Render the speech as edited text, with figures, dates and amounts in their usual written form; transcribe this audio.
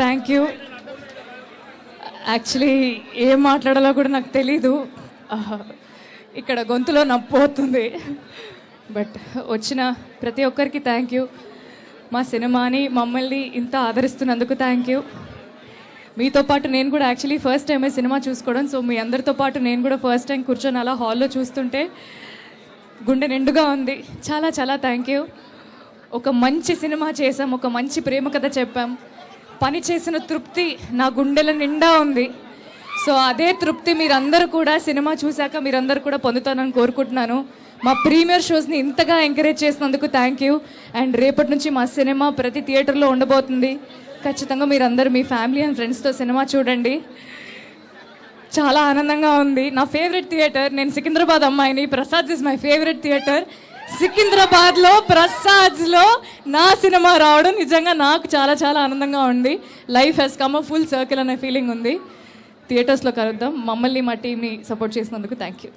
Thank you. Actually ఏం మాట్లాడాలో కూడా నాకు తెలీదు, ఇక్కడ గొంతులో నొప్పి అవుతుంది. బట్ వచ్చిన ప్రతి ఒక్కరికి థ్యాంక్ యూ. మా సినిమాని మమ్మల్ని ఇంత ఆదరిస్తున్నందుకు థ్యాంక్ యూ. మీతో పాటు నేను కూడా యాక్చువల్లీ ఫస్ట్ టైం సినిమా చూసుకోవడం. సో మీ అందరితో పాటు నేను కూడా ఫస్ట్ టైం కూర్చొని అలా హాల్లో చూస్తుంటే గుండె నిండుగా ఉంది. చాలా చాలా థ్యాంక్ యూ. ఒక మంచి సినిమా చేసాం, ఒక మంచి ప్రేమ కథ చెప్పాం. పని చేసిన తృప్తి నా గుండెల నిండా ఉంది. సో అదే తృప్తి మీరందరూ కూడా సినిమా చూశాక మీరందరూ కూడా పొందుతానని కోరుకుంటున్నాను. మా ప్రీమియర్ షోస్ని ఇంతగా ఎంకరేజ్ చేసినందుకు థ్యాంక్ యూ. అండ్ రేపటి నుంచి మా సినిమా ప్రతి థియేటర్లో ఉండబోతుంది. ఖచ్చితంగా మీరందరూ మీ ఫ్యామిలీ అండ్ ఫ్రెండ్స్తో సినిమా చూడండి. చాలా ఆనందంగా ఉంది. నా ఫేవరెట్ థియేటర్, నేను సికింద్రాబాద్ అమ్మాయిని, Prasad is my favourite theatre. సికింద్రాబాద్లో ప్రసాద్స్లో నా సినిమా రావడం నిజంగా నాకు చాలా చాలా ఆనందంగా ఉంది. Life has come a full circle అనే ఫీలింగ్ ఉంది. థియేటర్స్లో కలుద్దాం. మమ్మల్ని మా టీమ్ని సపోర్ట్ చేసినందుకు థ్యాంక్ యూ.